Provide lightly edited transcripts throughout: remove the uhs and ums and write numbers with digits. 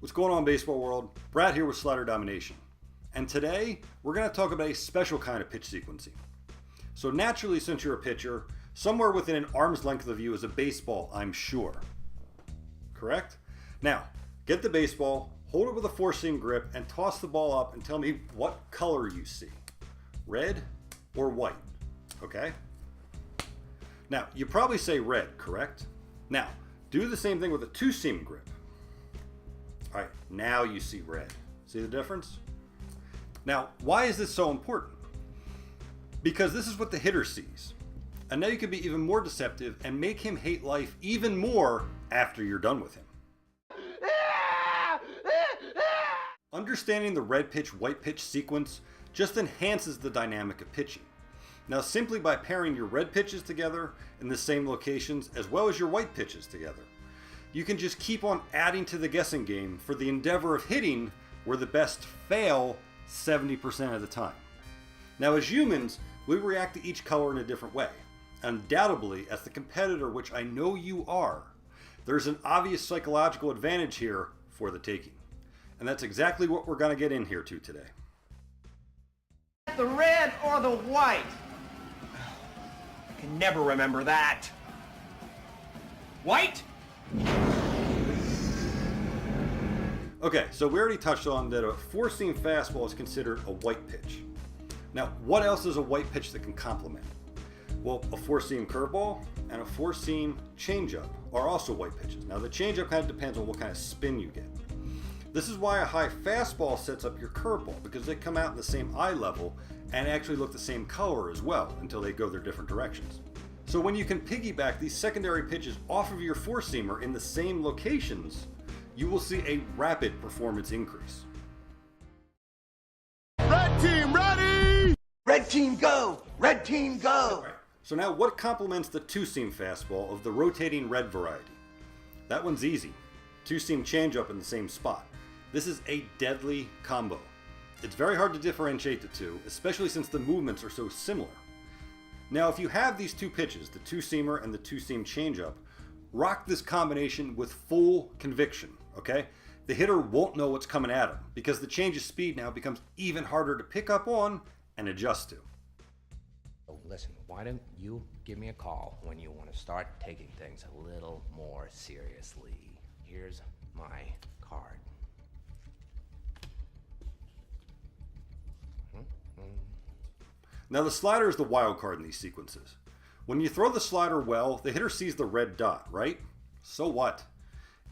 What's going on, baseball world? Brad here with Slider Domination. And today, we're going to talk about a special kind of pitch sequencing. So naturally, since you're a pitcher, somewhere within an arm's length of you is a baseball, I'm sure. Correct? Now, get the baseball, hold it with a four-seam grip, and toss the ball up and tell me what color you see. Red or white, okay? Now, you probably say red, correct? Now, do the same thing with a two-seam grip. All right, now you see red. See the difference? Now, why is this so important? Because this is what the hitter sees. And now you can be even more deceptive and make him hate life even more after you're done with him. Understanding the red pitch, white pitch sequence just enhances the dynamic of pitching. Now, simply by pairing your red pitches together in the same locations as well as your white pitches together, you can just keep on adding to the guessing game for the endeavor of hitting where the best fail 70% of the time. Now, as humans, we react to each color in a different way. Undoubtedly, as the competitor, which I know you are, there's an obvious psychological advantage here for the taking. And that's exactly what we're going to get in here to today. The red or the white? I can never remember that. White? Okay, so we already touched on that a four-seam fastball is considered a white pitch. Now, what else is a white pitch that can complement? Well, a four-seam curveball and a four-seam changeup are also white pitches. Now, the changeup kind of depends on what kind of spin you get. This is why a high fastball sets up your curveball, because they come out in the same eye level and actually look the same color as well until they go their different directions. So when you can piggyback these secondary pitches off of your four-seamer in the same locations, you will see a rapid performance increase. Red team ready! Red team go! Red team go! Right. So now what complements the two-seam fastball of the rotating red variety? That one's easy. Two-seam changeup in the same spot. This is a deadly combo. It's very hard to differentiate the two, especially since the movements are so similar. Now, if you have these two pitches, the two-seamer and the two-seam changeup, rock this combination with full conviction, okay? The hitter won't know what's coming at him because the change of speed now becomes even harder to pick up on and adjust to. Oh, listen, why don't you give me a call when you want to start taking things a little more seriously? Here's my card. Now, the slider is the wild card in these sequences. When you throw the slider well, the hitter sees the red dot, right? So what?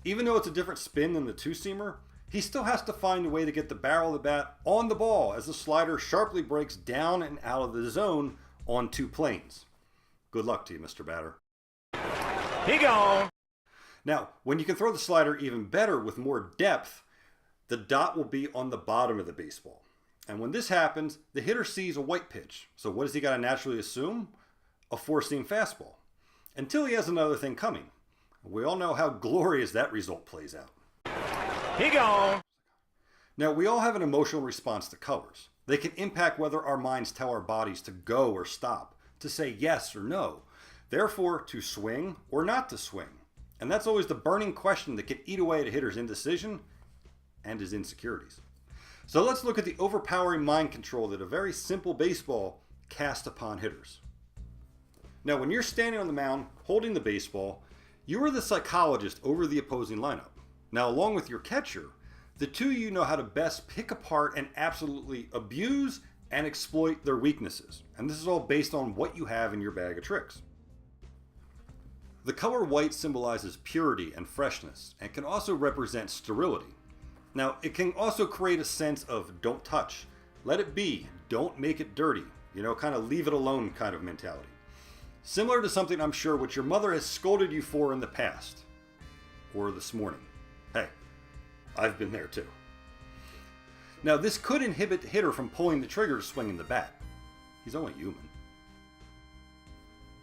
Even though it's a different spin than the two-seamer, he still has to find a way to get the barrel of the bat on the ball as the slider sharply breaks down and out of the zone on two planes. Good luck to you, Mr. Batter. He gone. Now, when you can throw the slider even better with more depth, the dot will be on the bottom of the baseball. And when this happens, the hitter sees a white pitch. So what does he got to naturally assume? A four-seam fastball. Until he has another thing coming. We all know how glorious that result plays out. He gone. Now, we all have an emotional response to colors. They can impact whether our minds tell our bodies to go or stop, to say yes or no, therefore to swing or not to swing. And that's always the burning question that can eat away at a hitter's indecision and his insecurities. So let's look at the overpowering mind control that a very simple baseball casts upon hitters. Now, when you're standing on the mound holding the baseball, you are the psychologist over the opposing lineup. Now, along with your catcher, the two of you know how to best pick apart and absolutely abuse and exploit their weaknesses. And this is all based on what you have in your bag of tricks. The color white symbolizes purity and freshness and can also represent sterility. Now, it can also create a sense of don't touch, let it be, don't make it dirty, kind of leave it alone kind of mentality. Similar to something I'm sure which your mother has scolded you for in the past, or this morning. Hey, I've been there too. Now, this could inhibit the hitter from pulling the trigger to swinging the bat. He's only human.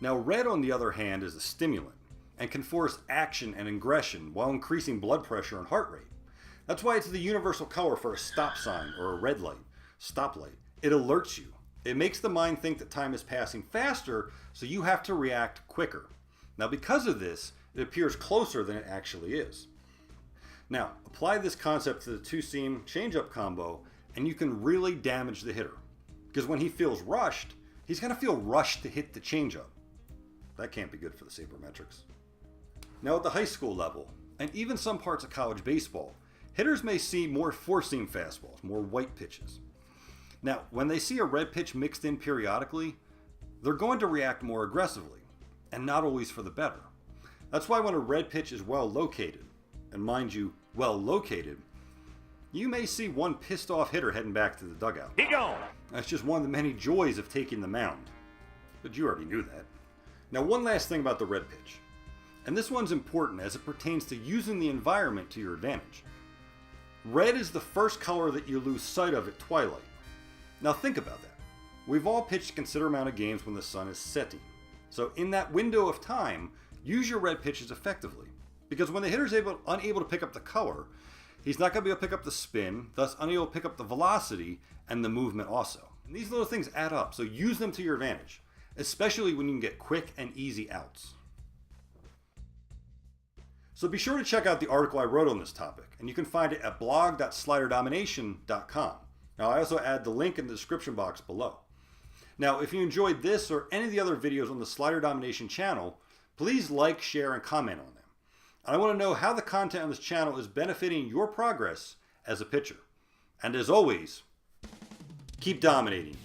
Now, red, on the other hand, is a stimulant and can force action and aggression while increasing blood pressure and heart rate. That's why it's the universal color for a stop sign or a red light, stoplight. It alerts you. It makes the mind think that time is passing faster, so you have to react quicker. Now, because of this, it appears closer than it actually is. Now, apply this concept to the two-seam changeup combo, and you can really damage the hitter. Because when he feels rushed, he's going to feel rushed to hit the changeup. That can't be good for the sabermetrics. Now at the high school level, and even some parts of college baseball, hitters may see more four-seam fastballs, more white pitches. Now, when they see a red pitch mixed in periodically, they're going to react more aggressively, and not always for the better. That's why when a red pitch is well located, and mind you, well located, you may see one pissed off hitter heading back to the dugout. He gone. That's just one of the many joys of taking the mound. But you already knew that. Now, one last thing about the red pitch. And this one's important as it pertains to using the environment to your advantage. Red is the first color that you lose sight of at twilight. Now think about that. We've all pitched a considerable amount of games when the sun is setting. So in that window of time, use your red pitches effectively. Because when the hitter's unable to pick up the color, he's not going to be able to pick up the spin, thus unable to pick up the velocity and the movement also. And these little things add up, so use them to your advantage, especially when you can get quick and easy outs. So be sure to check out the article I wrote on this topic, and you can find it at blog.sliderdomination.com. Now I also add the link in the description box below. Now if you enjoyed this or any of the other videos on the Slider Domination channel, please like, share, and comment on them. And I want to know how the content on this channel is benefiting your progress as a pitcher. And as always, keep dominating.